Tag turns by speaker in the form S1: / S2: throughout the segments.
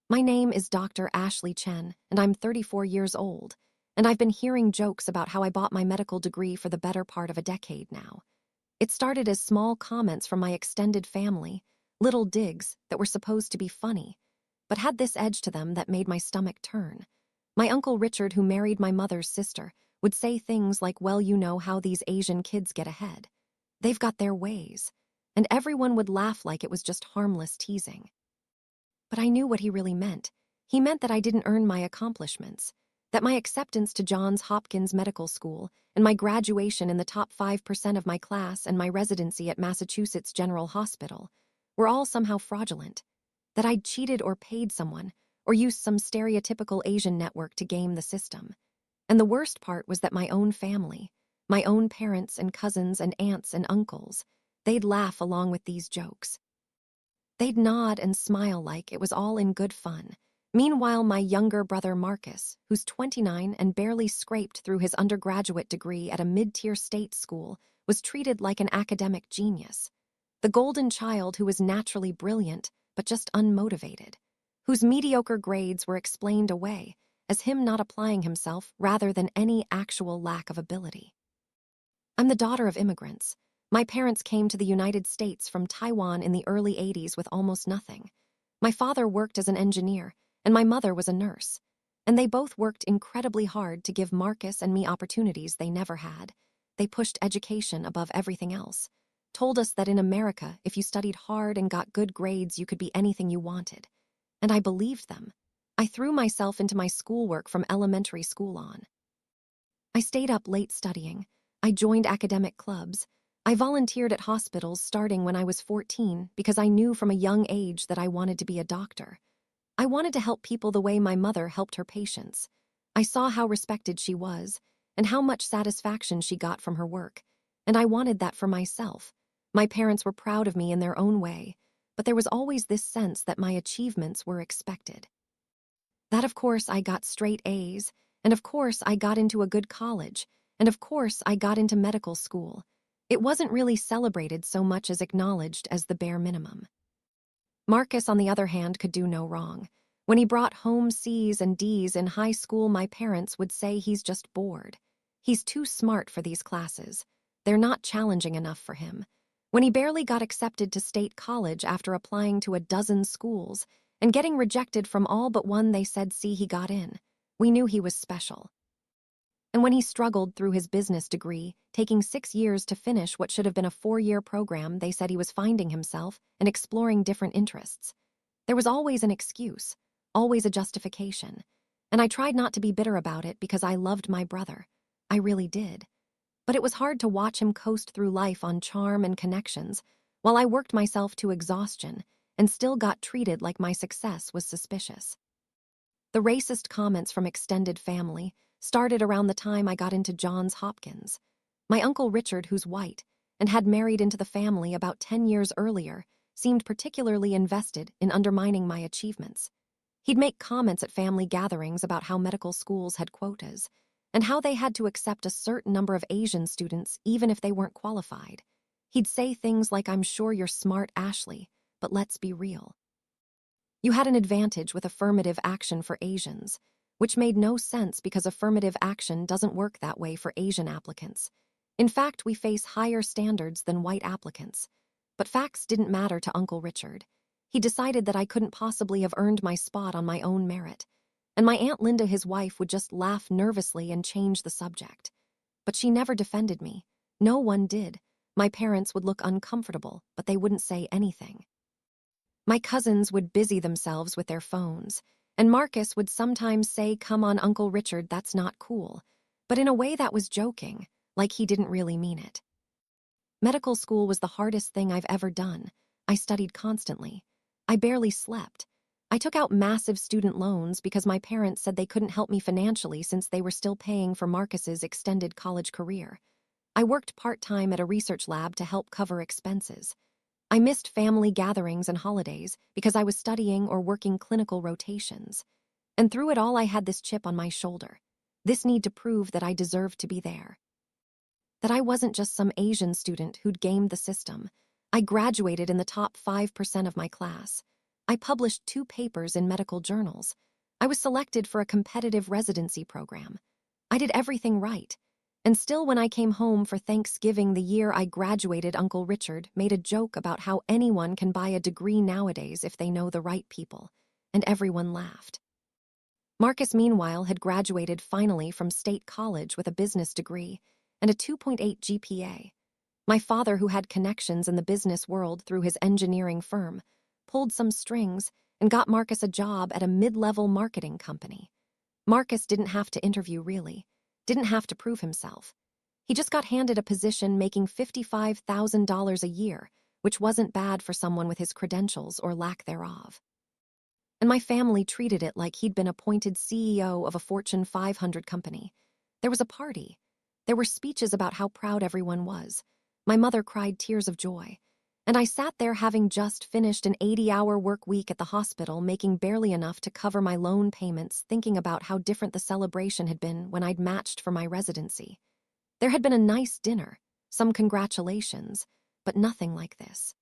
S1: My name is Dr. Ashley Chen, and I'm 34 years old, and I've been hearing jokes about how I bought my medical degree for the better part of a decade now. It started as small comments from my extended family, little digs that were supposed to be funny, but had this edge to them that made my stomach turn. My Uncle Richard, who married my mother's sister, would say things like, "Well, you know how these Asian kids get ahead. They've got their ways." And everyone would laugh like it was just harmless teasing. But I knew what he really meant. He meant that I didn't earn my accomplishments, that my acceptance to Johns Hopkins Medical School and my graduation in the top 5% of my class and my residency at Massachusetts General Hospital were all somehow fraudulent, that I'd cheated or paid someone or used some stereotypical Asian network to game the system. And the worst part was that my own family, my own parents and cousins and aunts and uncles, they'd laugh along with these jokes. They'd nod and smile like it was all in good fun. Meanwhile, my younger brother Marcus, who's 29 and barely scraped through his undergraduate degree at a mid-tier state school, was treated like an academic genius. The golden child who was naturally brilliant, but just unmotivated, whose mediocre grades were explained away as him not applying himself rather than any actual lack of ability. I'm the daughter of immigrants. My parents came to the United States from Taiwan in the early 80s with almost nothing. My father worked as an engineer, and my mother was a nurse. And they both worked incredibly hard to give Marcus and me opportunities they never had. They pushed education above everything else, told us that in America, if you studied hard and got good grades, you could be anything you wanted. And I believed them. I threw myself into my schoolwork from elementary school on. I stayed up late studying. I joined academic clubs. I volunteered at hospitals starting when I was 14 because I knew from a young age that I wanted to be a doctor. I wanted to help people the way my mother helped her patients. I saw how respected she was and how much satisfaction she got from her work, and I wanted that for myself. My parents were proud of me in their own way, but there was always this sense that my achievements were expected. That, of course, I got straight A's, and of course I got into a good college, and of course I got into medical school. It wasn't really celebrated so much as acknowledged as the bare minimum. Marcus, on the other hand, could do no wrong. When he brought home C's and D's in high school, my parents would say he's just bored. He's too smart for these classes. They're not challenging enough for him. When he barely got accepted to state college after applying to a dozen schools and getting rejected from all but one they said, "See, he got in," we knew he was special. And when he struggled through his business degree, taking 6 years to finish what should have been a 4-year program, they said he was finding himself and exploring different interests. There was always an excuse, always a justification, and I tried not to be bitter about it because I loved my brother. I really did. But it was hard to watch him coast through life on charm and connections while I worked myself to exhaustion and still got treated like my success was suspicious. The racist comments from extended family started around the time I got into Johns Hopkins. My Uncle Richard, who's white and had married into the family about 10 years earlier, seemed particularly invested in undermining my achievements. He'd make comments at family gatherings about how medical schools had quotas and how they had to accept a certain number of Asian students even if they weren't qualified. He'd say things like, "I'm sure you're smart, Ashley, but let's be real. You had an advantage with affirmative action for Asians," which made no sense because affirmative action doesn't work that way for Asian applicants. In fact, we face higher standards than white applicants. But facts didn't matter to Uncle Richard. He decided that I couldn't possibly have earned my spot on my own merit. And my Aunt Linda, his wife, would just laugh nervously and change the subject. But she never defended me. No one did. My parents would look uncomfortable, but they wouldn't say anything. My cousins would busy themselves with their phones, and Marcus would sometimes say, "Come on, Uncle Richard, that's not cool," but in a way that was joking, like he didn't really mean it. Medical school was the hardest thing I've ever done. I studied constantly. I barely slept. I took out massive student loans because my parents said they couldn't help me financially since they were still paying for Marcus's extended college career. I worked part-time at a research lab to help cover expenses. I missed family gatherings and holidays because I was studying or working clinical rotations. And through it all, I had this chip on my shoulder, this need to prove that I deserved to be there. That I wasn't just some Asian student who'd gamed the system. I graduated in the top 5% of my class. I published 2 papers in medical journals. I was selected for a competitive residency program. I did everything right. And still, when I came home for Thanksgiving the year I graduated, Uncle Richard made a joke about how anyone can buy a degree nowadays if they know the right people. And everyone laughed. Marcus, meanwhile, had graduated finally from state college with a business degree and a 2.8 GPA. My father, who had connections in the business world through his engineering firm, pulled some strings and got Marcus a job at a mid-level marketing company. Marcus didn't have to interview, really, didn't have to prove himself. He just got handed a position making $55,000 a year, which wasn't bad for someone with his credentials or lack thereof. And my family treated it like he'd been appointed CEO of a Fortune 500 company. There was a party. There were speeches about how proud everyone was. My mother cried tears of joy. And I sat there, having just finished an 80-hour work week at the hospital, making barely enough to cover my loan payments, thinking about how different the celebration had been when I'd matched for my residency. There had been a nice dinner, some congratulations, but nothing like this.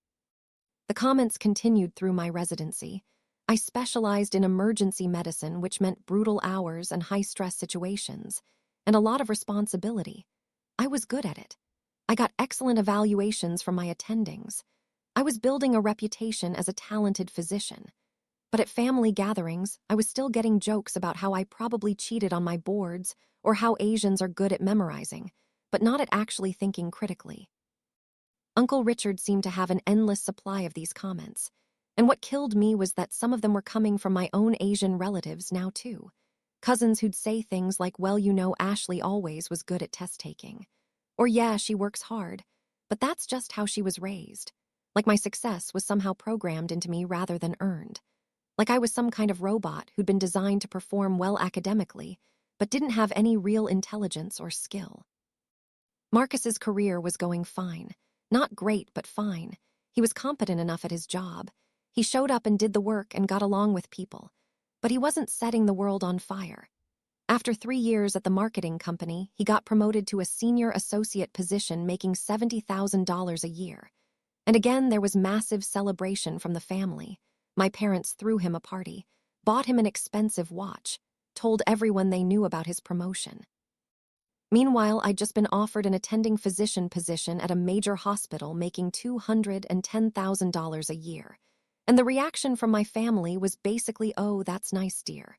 S1: The comments continued through my residency. I specialized in emergency medicine, which meant brutal hours and high-stress situations, and a lot of responsibility. I was good at it. I got excellent evaluations from my attendings. I was building a reputation as a talented physician. But at family gatherings, I was still getting jokes about how I probably cheated on my boards or how Asians are good at memorizing, but not at actually thinking critically. Uncle Richard seemed to have an endless supply of these comments. And what killed me was that some of them were coming from my own Asian relatives now, too. Cousins who'd say things like, well, you know, Ashley always was good at test taking. Or, yeah, she works hard, but that's just how she was raised. Like my success was somehow programmed into me rather than earned. Like I was some kind of robot who'd been designed to perform well academically, but didn't have any real intelligence or skill. Marcus's career was going fine. Not great, but fine. He was competent enough at his job. He showed up and did the work and got along with people. But he wasn't setting the world on fire. After 3 years at the marketing company, he got promoted to a senior associate position, making $70,000 a year. And again, there was massive celebration from the family. My parents threw him a party, bought him an expensive watch, told everyone they knew about his promotion. Meanwhile, I'd just been offered an attending physician position at a major hospital, making $210,000 a year. And the reaction from my family was basically, oh, that's nice, dear.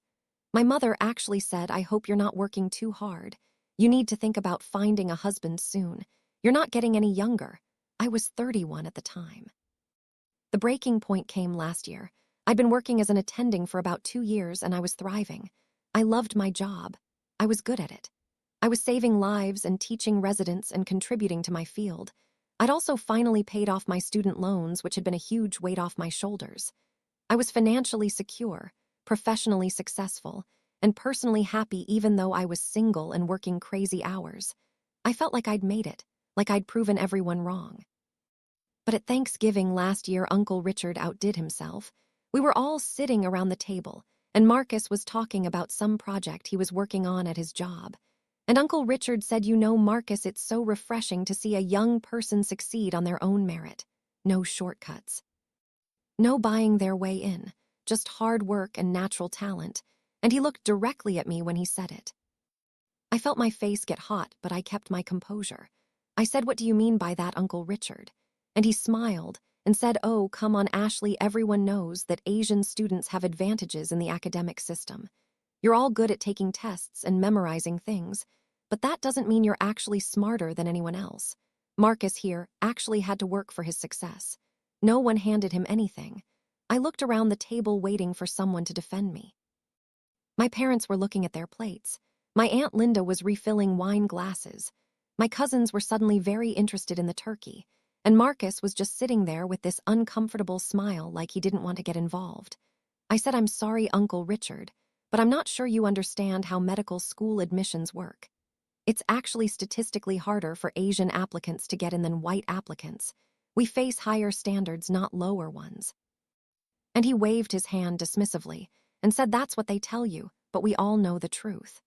S1: My mother actually said, I hope you're not working too hard. You need to think about finding a husband soon. You're not getting any younger. I was 31 at the time. The breaking point came last year. I'd been working as an attending for about 2 years and I was thriving. I loved my job. I was good at it. I was saving lives and teaching residents and contributing to my field. I'd also finally paid off my student loans, which had been a huge weight off my shoulders. I was financially secure, professionally successful, and personally happy, even though I was single and working crazy hours. I felt like I'd made it, like I'd proven everyone wrong. But at Thanksgiving last year, Uncle Richard outdid himself. We were all sitting around the table, and Marcus was talking about some project he was working on at his job. And Uncle Richard said, you know, Marcus, it's so refreshing to see a young person succeed on their own merit. No shortcuts. No buying their way in, just hard work and natural talent. And he looked directly at me when he said it. I felt my face get hot, but I kept my composure. I said, what do you mean by that, Uncle Richard? And he smiled and said, oh, come on, Ashley, everyone knows that Asian students have advantages in the academic system. You're all good at taking tests and memorizing things, but that doesn't mean you're actually smarter than anyone else. Marcus here actually had to work for his success. No one handed him anything. I looked around the table waiting for someone to defend me. My parents were looking at their plates. My Aunt Linda was refilling wine glasses. My cousins were suddenly very interested in the turkey, and Marcus was just sitting there with this uncomfortable smile like he didn't want to get involved. I said, I'm sorry, Uncle Richard, but I'm not sure you understand how medical school admissions work. It's actually statistically harder for Asian applicants to get in than white applicants. We face higher standards, not lower ones. And he waved his hand dismissively and said, that's what they tell you, but we all know the truth.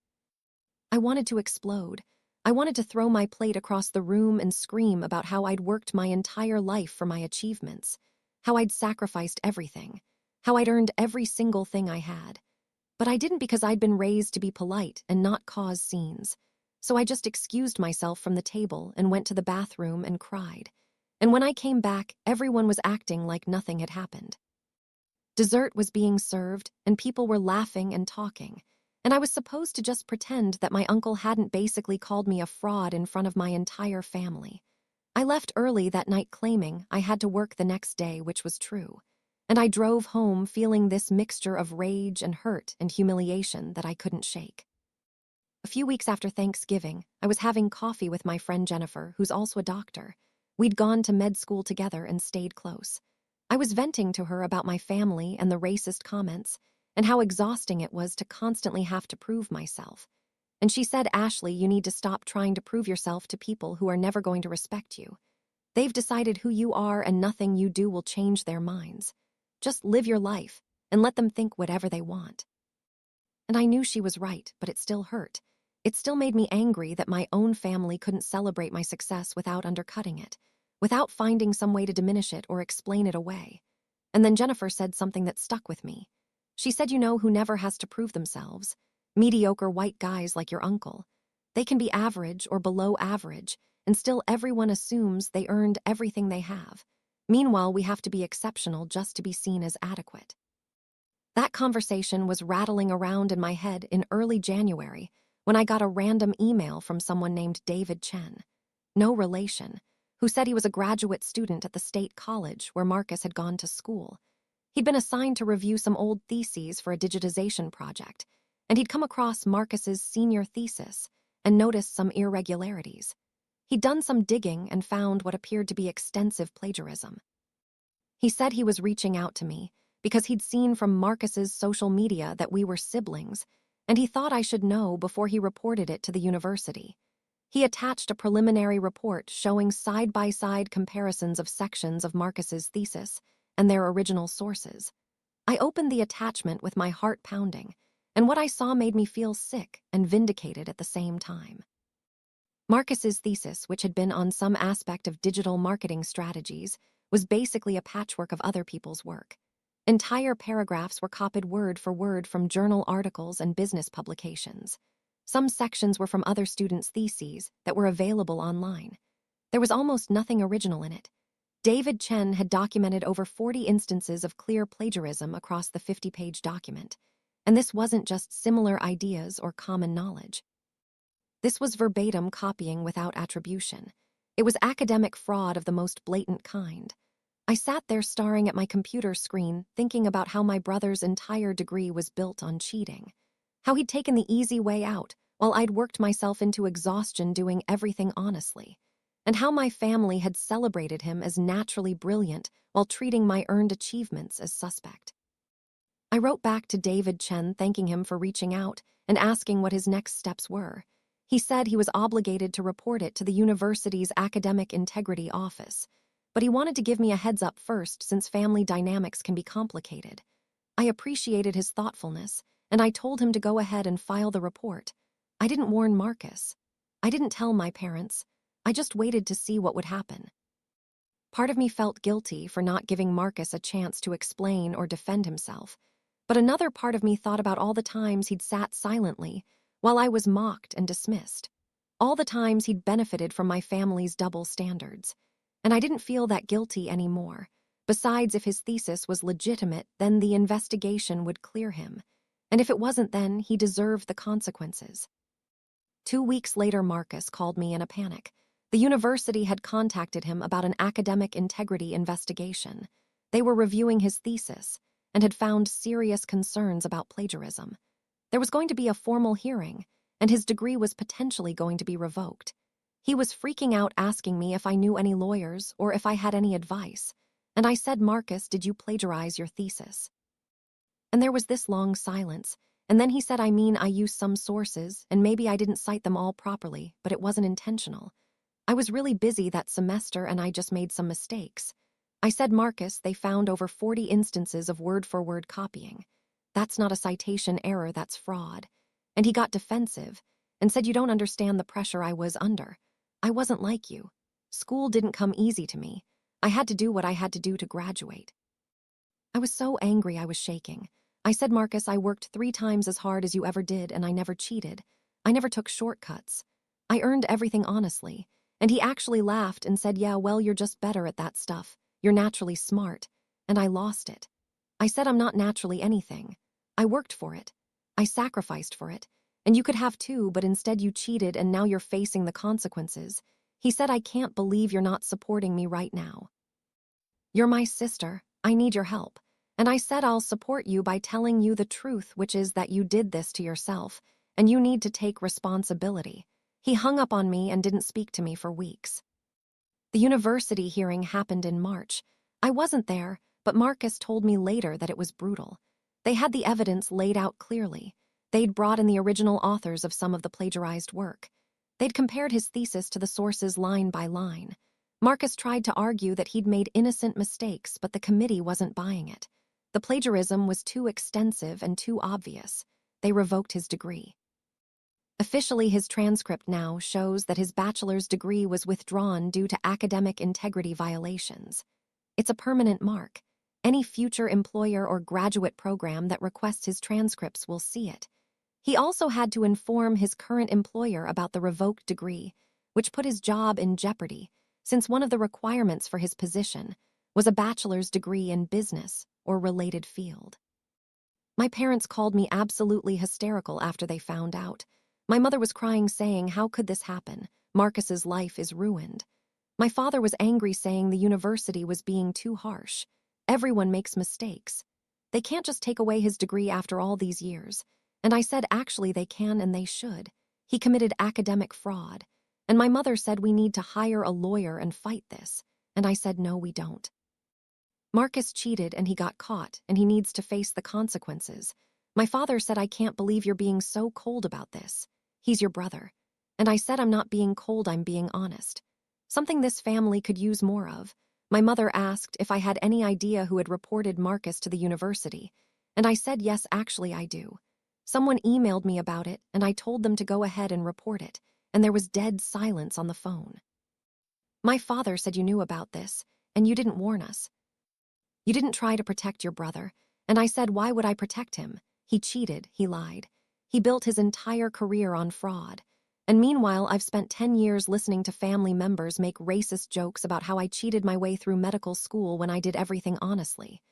S1: I wanted to explode. I wanted to throw my plate across the room and scream about how I'd worked my entire life for my achievements, how I'd sacrificed everything. how I'd earned every single thing I had. But I didn't because I'd been raised to be polite and not cause scenes. So I just excused myself from the table and went to the bathroom and cried. And when I came back, everyone was acting like nothing had happened. Dessert was being served, and people were laughing and talking. And I was supposed to just pretend that my uncle hadn't basically called me a fraud in front of my entire family. I left early that night claiming I had to work the next day, which was true. And I drove home feeling this mixture of rage and hurt and humiliation that I couldn't shake. A few weeks after Thanksgiving, I was having coffee with my friend Jennifer, who's also a doctor. We'd gone to med school together and stayed close. I was venting to her about my family and the racist comments, and how exhausting it was to constantly have to prove myself. And she said, "Ashley, you need to stop trying to prove yourself to people who are never going to respect you. They've decided who you are, and nothing you do will change their minds. Just live your life and let them think whatever they want." And I knew she was right, but it still hurt. It still made me angry that my own family couldn't celebrate my success without undercutting it, without finding some way to diminish it or explain it away. And then Jennifer said something that stuck with me. She said, "You know who never has to prove themselves? Mediocre white guys like your uncle. They can be average or below average, and still everyone assumes they earned everything they have. Meanwhile, we have to be exceptional just to be seen as adequate." That conversation was rattling around in my head in early January when I got a random email from someone named David Chen, no relation, who said he was a graduate student at the state college where Marcus had gone to school. He'd been assigned to review some old theses for a digitization project, and he'd come across Marcus's senior thesis and noticed some irregularities. He'd done some digging and found what appeared to be extensive plagiarism. He said he was reaching out to me because he'd seen from Marcus's social media that we were siblings, and he thought I should know before he reported it to the university. He attached a preliminary report showing side-by-side comparisons of sections of Marcus's thesis and their original sources. I opened the attachment with my heart pounding, and what I saw made me feel sick and vindicated at the same time. Marcus's thesis, which had been on some aspect of digital marketing strategies, was basically a patchwork of other people's work. Entire paragraphs were copied word for word from journal articles and business publications. Some sections were from other students' theses that were available online. There was almost nothing original in it. David Chen had documented over 40 instances of clear plagiarism across the 50-page document, and this wasn't just similar ideas or common knowledge. This was verbatim copying without attribution. It was academic fraud of the most blatant kind. I sat there staring at my computer screen, thinking about how my brother's entire degree was built on cheating, how he'd taken the easy way out while I'd worked myself into exhaustion doing everything honestly, and how my family had celebrated him as naturally brilliant while treating my earned achievements as suspect. I wrote back to David Chen thanking him for reaching out and asking what his next steps were. He said he was obligated to report it to the university's academic integrity office, but he wanted to give me a heads up first since family dynamics can be complicated. I appreciated his thoughtfulness, and I told him to go ahead and file the report. I didn't warn Marcus. I didn't tell my parents. I just waited to see what would happen. Part of me felt guilty for not giving Marcus a chance to explain or defend himself, but another part of me thought about all the times he'd sat silently while I was mocked and dismissed, all the times he'd benefited from my family's double standards. And I didn't feel that guilty anymore. Besides, if his thesis was legitimate, then the investigation would clear him. And if it wasn't, then he deserved the consequences. 2 weeks later, Marcus called me in a panic. The university had contacted him about an academic integrity investigation. They were reviewing his thesis and had found serious concerns about plagiarism. There was going to be a formal hearing, and his degree was potentially going to be revoked. He was freaking out, asking me if I knew any lawyers or if I had any advice. And I said, "Marcus, did you plagiarize your thesis?" And there was this long silence. And then he said, I used some sources, and maybe I didn't cite them all properly, but it wasn't intentional. I was really busy that semester and I just made some mistakes. I said, "Marcus, they found over 40 instances of word-for-word copying. That's not a citation error, that's fraud." And he got defensive and said, "You don't understand the pressure I was under. I wasn't like you. School didn't come easy to me. I had to do what I had to do to graduate." I was so angry I was shaking. I said, Marcus, I worked 3 times as hard as you ever did, and I never cheated. I never took shortcuts. I earned everything honestly. And he actually laughed and said, yeah, well, you're just better at that stuff. You're naturally smart. And I lost it. I said I'm not naturally anything. I worked for it. I sacrificed for it. And you could have too, but instead you cheated and now you're facing the consequences. He said, I can't believe you're not supporting me right now. You're my sister. I need your help. And I said I'll support you by telling you the truth, which is that you did this to yourself, and you need to take responsibility. He hung up on me and didn't speak to me for weeks. The university hearing happened in March. I wasn't there, but Marcus told me later that it was brutal. They had the evidence laid out clearly. They'd brought in the original authors of some of the plagiarized work. They'd compared his thesis to the sources line by line. Marcus tried to argue that he'd made innocent mistakes, but the committee wasn't buying it. The plagiarism was too extensive and too obvious. They revoked his degree. Officially, his transcript now shows that his bachelor's degree was withdrawn due to academic integrity violations. It's a permanent mark. Any future employer or graduate program that requests his transcripts will see it. He also had to inform his current employer about the revoked degree, which put his job in jeopardy, since one of the requirements for his position was a bachelor's degree in business or related field. My parents called me absolutely hysterical after they found out. My mother was crying, saying, how could this happen? Marcus's life is ruined. My father was angry, saying the university was being too harsh. Everyone makes mistakes. They can't just take away his degree after all these years. And I said, actually, they can and they should. He committed academic fraud. And my mother said we need to hire a lawyer and fight this. And I said, no, we don't. Marcus cheated and he got caught, and he needs to face the consequences. My father said, I can't believe you're being so cold about this. He's your brother. And I said, I'm not being cold, I'm being honest. Something this family could use more of. My mother asked if I had any idea who had reported Marcus to the university. And I said, yes, actually I do. Someone emailed me about it, and I told them to go ahead and report it. And there was dead silence on the phone. My father said you knew about this, and you didn't warn us. You didn't try to protect your brother. And I said, why would I protect him? He cheated, he lied. He built his entire career on fraud. And meanwhile, I've spent 10 years listening to family members make racist jokes about how I cheated my way through medical school when I did everything honestly.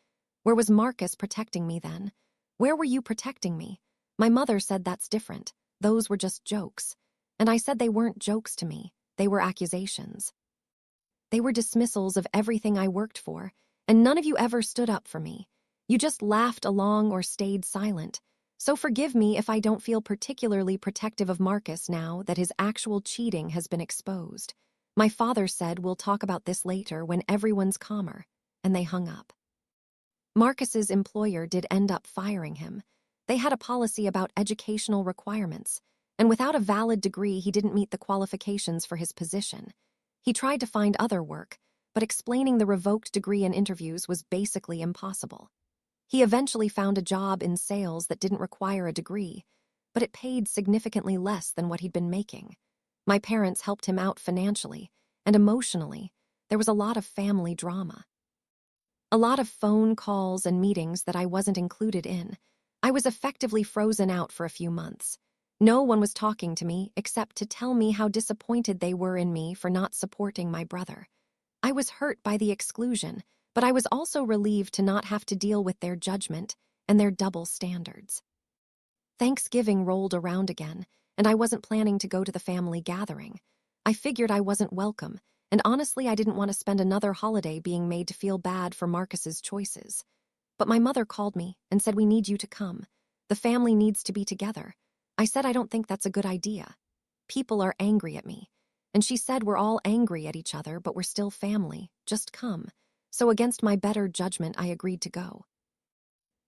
S1: Where was Marcus protecting me then? Where were you protecting me? My mother said that's different. Those were just jokes. And I said they weren't jokes to me. They were accusations. They were dismissals of everything I worked for, and none of you ever stood up for me. You just laughed along or stayed silent. So forgive me if I don't feel particularly protective of Marcus now that his actual cheating has been exposed. My father said we'll talk about this later when everyone's calmer, and they hung up. Marcus's employer did end up firing him. They had a policy about educational requirements, and without a valid degree, he didn't meet the qualifications for his position. He tried to find other work, but explaining the revoked degree in interviews was basically impossible. He eventually found a job in sales that didn't require a degree, but it paid significantly less than what he'd been making. My parents helped him out financially, and emotionally, there was a lot of family drama. A lot of phone calls and meetings that I wasn't included in. I was effectively frozen out for a few months. No one was talking to me except to tell me how disappointed they were in me for not supporting my brother. I was hurt by the exclusion, but I was also relieved to not have to deal with their judgment and their double standards. Thanksgiving rolled around again, and I wasn't planning to go to the family gathering. I figured I wasn't welcome, and honestly, I didn't want to spend another holiday being made to feel bad for Marcus's choices. But my mother called me and said, we need you to come. The family needs to be together. I said, I don't think that's a good idea. People are angry at me. And she said, we're all angry at each other, but we're still family. Just come. So against my better judgment, I agreed to go.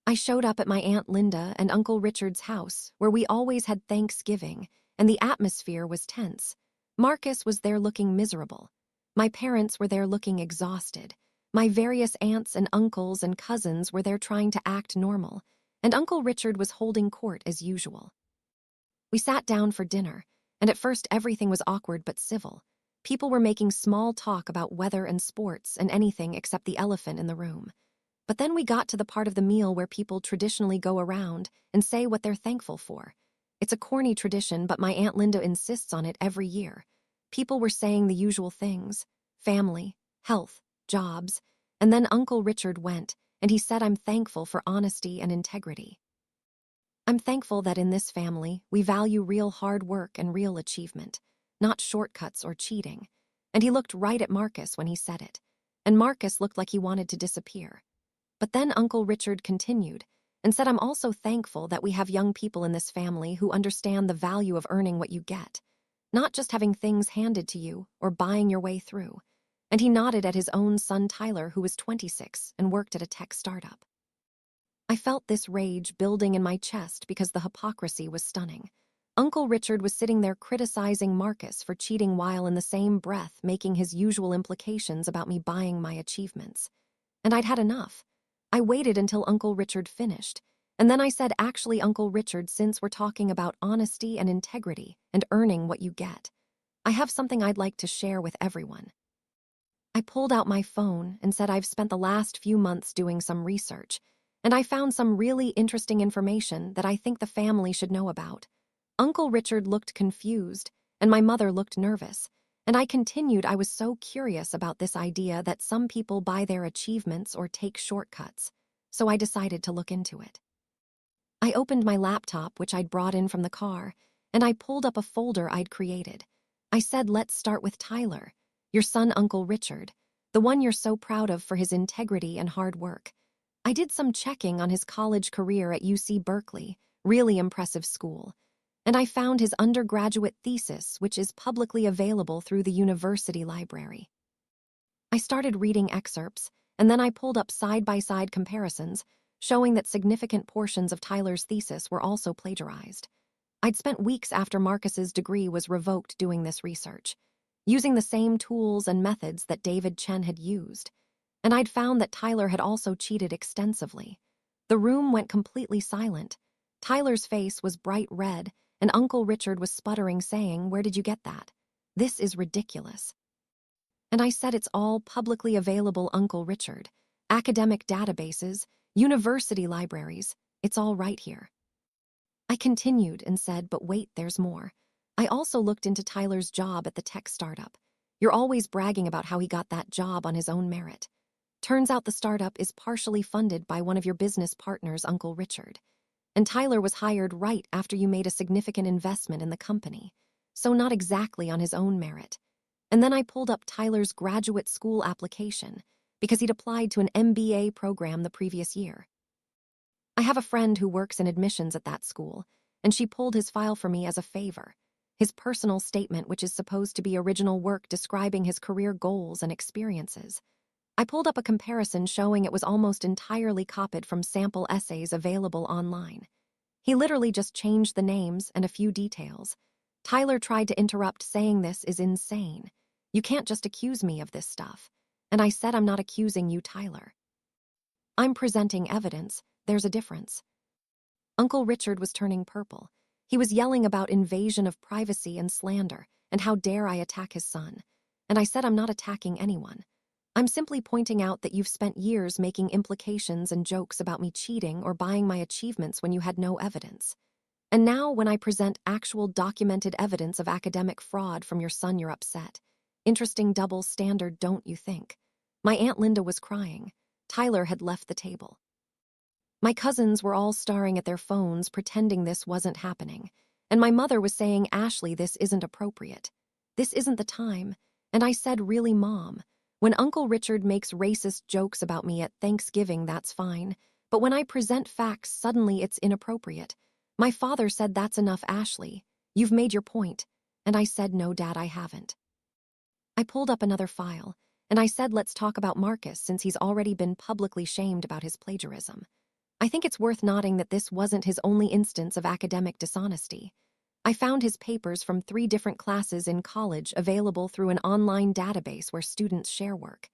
S1: I showed up at my Aunt Linda and Uncle Richard's house, where we always had Thanksgiving, and the atmosphere was tense. Marcus was there looking miserable. My parents were there looking exhausted. My various aunts and uncles and cousins were there trying to act normal, and Uncle Richard was holding court as usual. We sat down for dinner, and at first everything was awkward but civil. People were making small talk about weather and sports and anything except the elephant in the room. But then we got to the part of the meal where people traditionally go around and say what they're thankful for. It's a corny tradition, but my Aunt Linda insists on it every year. People were saying the usual things: family, health, jobs, and then Uncle Richard went, and he said I'm thankful for honesty and integrity. I'm thankful that in this family, we value real hard work and real achievement, not shortcuts or cheating. And he looked right at Marcus when he said it, and Marcus looked like he wanted to disappear. But then Uncle Richard continued and said I'm also thankful that we have young people in this family who understand the value of earning what you get, not just having things handed to you or buying your way through. And he nodded at his own son Tyler, who was 26 and worked at a tech startup. I felt this rage building in my chest because the hypocrisy was stunning. Uncle Richard was sitting there criticizing Marcus for cheating while in the same breath making his usual implications about me buying my achievements. And I'd had enough. I waited until Uncle Richard finished, and then I said, actually, Uncle Richard, since we're talking about honesty and integrity and earning what you get, I have something I'd like to share with everyone. I pulled out my phone and said I've spent the last few months doing some research, and I found some really interesting information that I think the family should know about. Uncle Richard looked confused, and my mother looked nervous, and I continued. I was so curious about this idea that some people buy their achievements or take shortcuts, so I decided to look into it. I opened my laptop, which I'd brought in from the car, and I pulled up a folder I'd created. I said, let's start with Tyler, your son Uncle Richard, the one you're so proud of for his integrity and hard work. I did some checking on his college career at UC Berkeley, really impressive school, and I found his undergraduate thesis, which is publicly available through the university library. I started reading excerpts, and then I pulled up side-by-side comparisons, showing that significant portions of Tyler's thesis were also plagiarized. I'd spent weeks after Marcus's degree was revoked doing this research, using the same tools and methods that David Chen had used, and I'd found that Tyler had also cheated extensively. The room went completely silent. Tyler's face was bright red, and Uncle Richard was sputtering, saying, "Where did you get that? This is ridiculous." And I said, "It's all publicly available, Uncle Richard. Academic databases, university libraries, it's all right here." I continued and said, "But wait, there's more. I also looked into Tyler's job at the tech startup. You're always bragging about how he got that job on his own merit. Turns out the startup is partially funded by one of your business partners, Uncle Richard. And Tyler was hired right after you made a significant investment in the company, so not exactly on his own merit." And then I pulled up Tyler's graduate school application because he'd applied to an MBA program the previous year. I have a friend who works in admissions at that school, and she pulled his file for me as a favor, his personal statement, which is supposed to be original work describing his career goals and experiences. I pulled up a comparison showing it was almost entirely copied from sample essays available online. He literally just changed the names and a few details. Tyler tried to interrupt, saying, "This is insane. You can't just accuse me of this stuff." And I said, "I'm not accusing you, Tyler. I'm presenting evidence. There's a difference." Uncle Richard was turning purple. He was yelling about invasion of privacy and slander, and how dare I attack his son. And I said, "I'm not attacking anyone. I'm simply pointing out that you've spent years making implications and jokes about me cheating or buying my achievements when you had no evidence. And now when I present actual documented evidence of academic fraud from your son, you're upset. Interesting double standard, don't you think?" My Aunt Linda was crying. Tyler had left the table. My cousins were all staring at their phones, pretending this wasn't happening. And my mother was saying, "Ashley, this isn't appropriate. This isn't the time." And I said, "Really, Mom? When Uncle Richard makes racist jokes about me at Thanksgiving, that's fine. But when I present facts, suddenly it's inappropriate. My father said, 'That's enough, Ashley. You've made your point.' And I said, 'No, Dad, I haven't.'" I pulled up another file, and I said, "Let's talk about Marcus, since he's already been publicly shamed about his plagiarism. I think it's worth noting that this wasn't his only instance of academic dishonesty. I found his papers from 3 different classes in college available through an online database where students share work.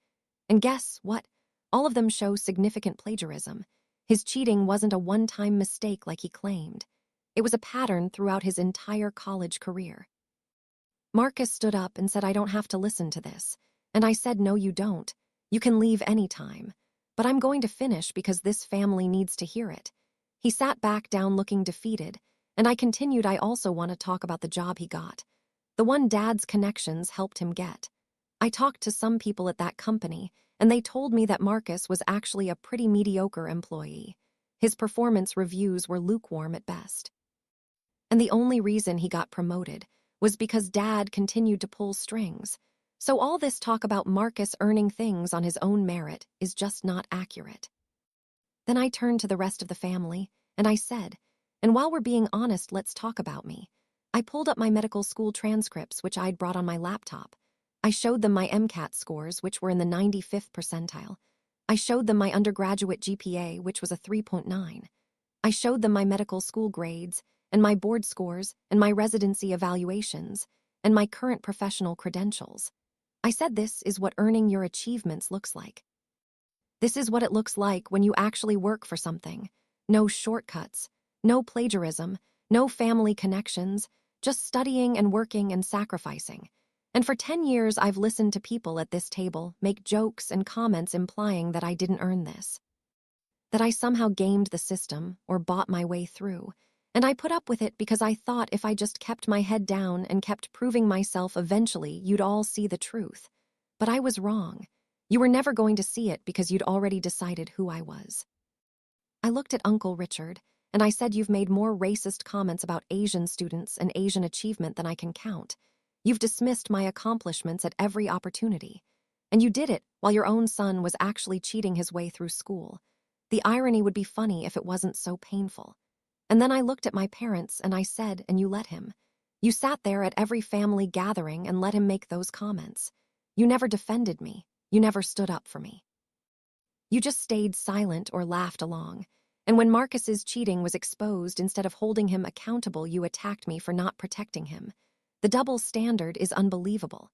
S1: And guess what? All of them show significant plagiarism. His cheating wasn't a one-time mistake like he claimed. It was a pattern throughout his entire college career. Marcus stood up and said, "I don't have to listen to this." And I said, "No, you don't. You can leave anytime." But I'm going to finish because this family needs to hear it. He sat back down looking defeated, and I continued. I also want to talk about the job he got. The one Dad's connections helped him get. I talked to some people at that company, and they told me that Marcus was actually a pretty mediocre employee. His performance reviews were lukewarm at best. And the only reason he got promoted was because Dad continued to pull strings. So all this talk about Marcus earning things on his own merit is just not accurate. Then I turned to the rest of the family, and I said, and while we're being honest, let's talk about me. I pulled up my medical school transcripts, which I'd brought on my laptop. I showed them my MCAT scores, which were in the 95th percentile. I showed them my undergraduate GPA, which was a 3.9. I showed them my medical school grades, and my board scores, and my residency evaluations, and my current professional credentials. I said this is what earning your achievements looks like. This is what it looks like when you actually work for something. No shortcuts, no plagiarism, no family connections, just studying and working and sacrificing. And for 10 years, I've listened to people at this table make jokes and comments implying that I didn't earn this, that I somehow gamed the system or bought my way through. And I put up with it because I thought if I just kept my head down and kept proving myself, eventually you'd all see the truth. But I was wrong. You were never going to see it because you'd already decided who I was. I looked at Uncle Richard, and I said, you've made more racist comments about Asian students and Asian achievement than I can count. You've dismissed my accomplishments at every opportunity. And you did it while your own son was actually cheating his way through school. The irony would be funny if it wasn't so painful. And then I looked at my parents and I said, and you let him. You sat there at every family gathering and let him make those comments. You never defended me. You never stood up for me. You just stayed silent or laughed along. And when Marcus's cheating was exposed, instead of holding him accountable, you attacked me for not protecting him. The double standard is unbelievable.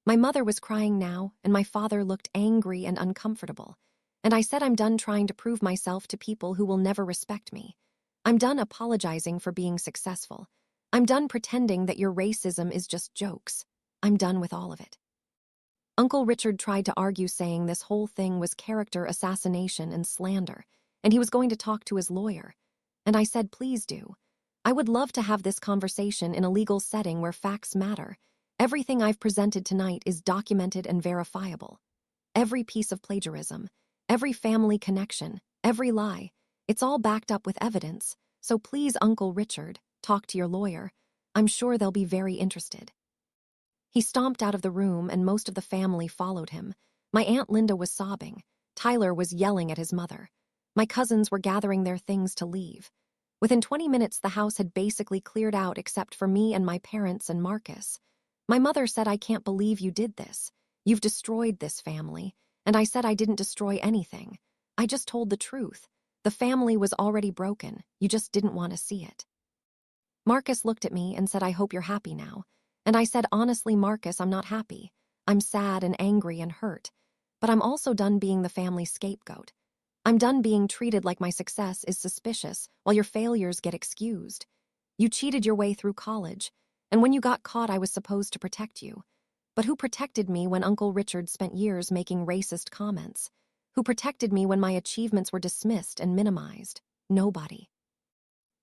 S1: My mother was crying now, and my father looked angry and uncomfortable. And I said, I'm done trying to prove myself to people who will never respect me. I'm done apologizing for being successful. I'm done pretending that your racism is just jokes. I'm done with all of it. Uncle Richard tried to argue, saying this whole thing was character assassination and slander, and he was going to talk to his lawyer. And I said, please do. I would love to have this conversation in a legal setting where facts matter. Everything I've presented tonight is documented and verifiable. Every piece of plagiarism, every family connection, every lie, it's all backed up with evidence. So please, Uncle Richard, talk to your lawyer. I'm sure they'll be very interested. He stomped out of the room, and most of the family followed him. My Aunt Linda was sobbing. Tyler was yelling at his mother. My cousins were gathering their things to leave. Within 20 minutes, the house had basically cleared out except for me and my parents and Marcus. My mother said, I can't believe you did this. You've destroyed this family. And I said I didn't destroy anything. I just told the truth. The family was already broken. You just didn't want to see it. Marcus looked at me and said, I hope you're happy now. And I said, honestly, Marcus, I'm not happy. I'm sad and angry and hurt. But I'm also done being the family scapegoat. I'm done being treated like my success is suspicious while your failures get excused. You cheated your way through college, and when you got caught, I was supposed to protect you. But who protected me when Uncle Richard spent years making racist comments? Who protected me when my achievements were dismissed and minimized? Nobody.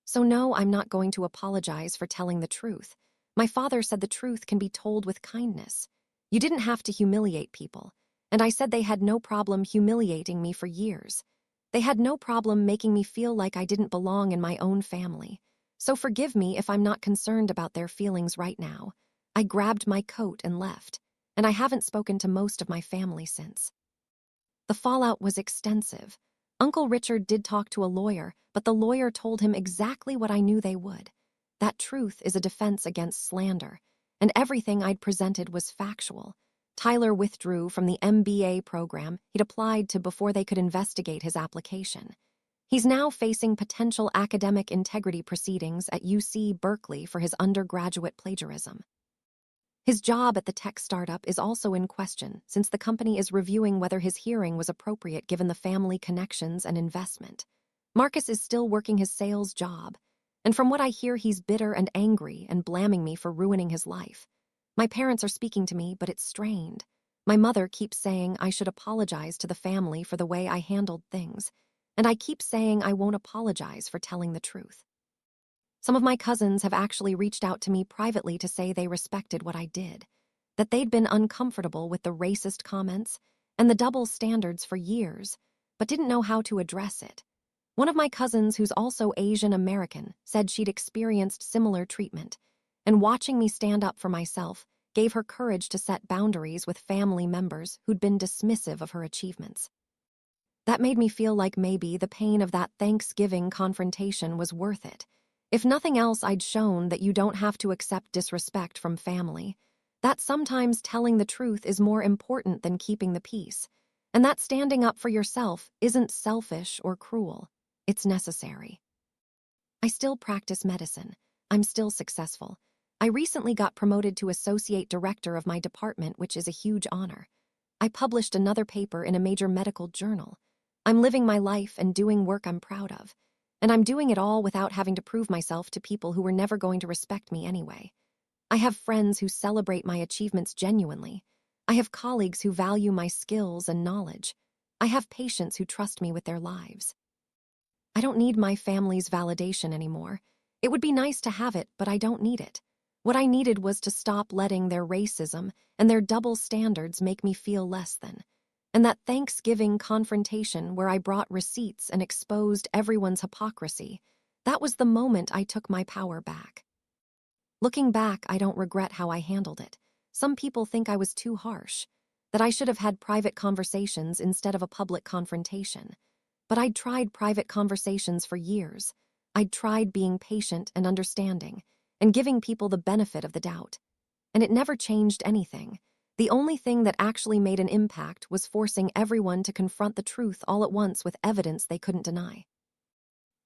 S1: So no, I'm not going to apologize for telling the truth. My father said the truth can be told with kindness. You didn't have to humiliate people. And I said they had no problem humiliating me for years. They had no problem making me feel like I didn't belong in my own family. So forgive me if I'm not concerned about their feelings right now. I grabbed my coat and left, and I haven't spoken to most of my family since. The fallout was extensive. Uncle Richard did talk to a lawyer, but the lawyer told him exactly what I knew they would. That truth is a defense against slander, and everything I'd presented was factual. Tyler withdrew from the MBA program he'd applied to before they could investigate his application. He's now facing potential academic integrity proceedings at UC Berkeley for his undergraduate plagiarism. His job at the tech startup is also in question, since the company is reviewing whether his hearing was appropriate given the family connections and investment. Marcus is still working his sales job, and from what I hear, he's bitter and angry and blaming me for ruining his life. My parents are speaking to me, but it's strained. My mother keeps saying I should apologize to the family for the way I handled things, and I keep saying I won't apologize for telling the truth. Some of my cousins have actually reached out to me privately to say they respected what I did, that they'd been uncomfortable with the racist comments and the double standards for years, but didn't know how to address it. One of my cousins, who's also Asian American, said she'd experienced similar treatment, and watching me stand up for myself gave her courage to set boundaries with family members who'd been dismissive of her achievements. That made me feel like maybe the pain of that Thanksgiving confrontation was worth it. If nothing else, I'd shown that you don't have to accept disrespect from family, that sometimes telling the truth is more important than keeping the peace, and that standing up for yourself isn't selfish or cruel. It's necessary. I still practice medicine. I'm still successful. I recently got promoted to associate director of my department, which is a huge honor. I published another paper in a major medical journal. I'm living my life and doing work I'm proud of. And I'm doing it all without having to prove myself to people who were never going to respect me anyway. I have friends who celebrate my achievements genuinely. I have colleagues who value my skills and knowledge. I have patients who trust me with their lives. I don't need my family's validation anymore. It would be nice to have it, but I don't need it. What I needed was to stop letting their racism and their double standards make me feel less than. And that Thanksgiving confrontation where I brought receipts and exposed everyone's hypocrisy, that was the moment I took my power back. Looking back, I don't regret how I handled it. Some people think I was too harsh, that I should have had private conversations instead of a public confrontation. But I'd tried private conversations for years. I'd tried being patient and understanding, and giving people the benefit of the doubt. And it never changed anything. The only thing that actually made an impact was forcing everyone to confront the truth all at once with evidence they couldn't deny.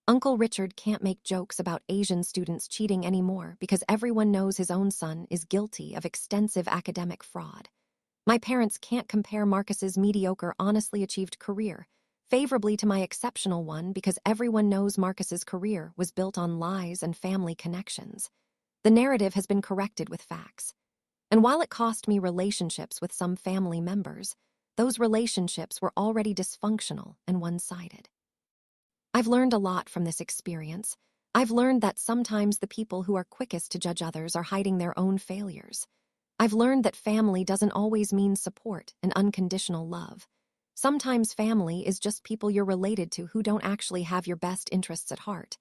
S1: Uncle Richard can't make jokes about Asian students cheating anymore because everyone knows his own son is guilty of extensive academic fraud. My parents can't compare Marcus's mediocre, honestly achieved career favorably to my exceptional one because everyone knows Marcus's career was built on lies and family connections. The narrative has been corrected with facts. And while it cost me relationships with some family members, those relationships were already dysfunctional and one-sided. I've learned a lot from this experience. I've learned that sometimes the people who are quickest to judge others are hiding their own failures. I've learned that family doesn't always mean support and unconditional love. Sometimes family is just people you're related to who don't actually have your best interests at heart.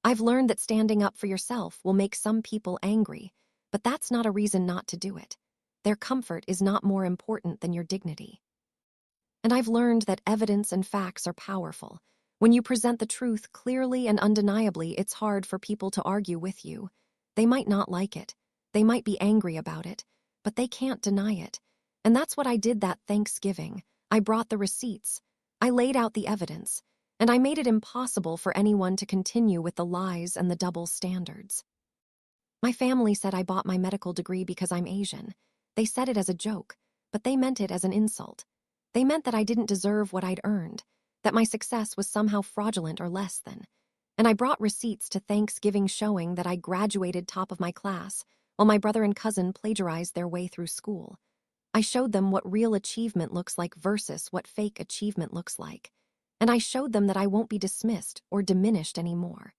S1: I've learned that standing up for yourself will make some people angry, but that's not a reason not to do it. Their comfort is not more important than your dignity. And I've learned that evidence and facts are powerful. When you present the truth clearly and undeniably, it's hard for people to argue with you. They might not like it. They might be angry about it, but they can't deny it. And that's what I did that Thanksgiving. I brought the receipts. I laid out the evidence. And I made it impossible for anyone to continue with the lies and the double standards. My family said I bought my medical degree because I'm Asian. They said it as a joke, but they meant it as an insult. They meant that I didn't deserve what I'd earned, that my success was somehow fraudulent or less than. And I brought receipts to Thanksgiving showing that I graduated top of my class, while my brother and cousin plagiarized their way through school. I showed them what real achievement looks like versus what fake achievement looks like. And I showed them that I won't be dismissed or diminished anymore.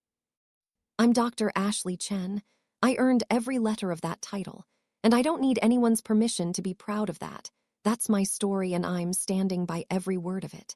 S1: I'm Dr. Ashley Chen. I earned every letter of that title, and I don't need anyone's permission to be proud of that. That's my story, and I'm standing by every word of it.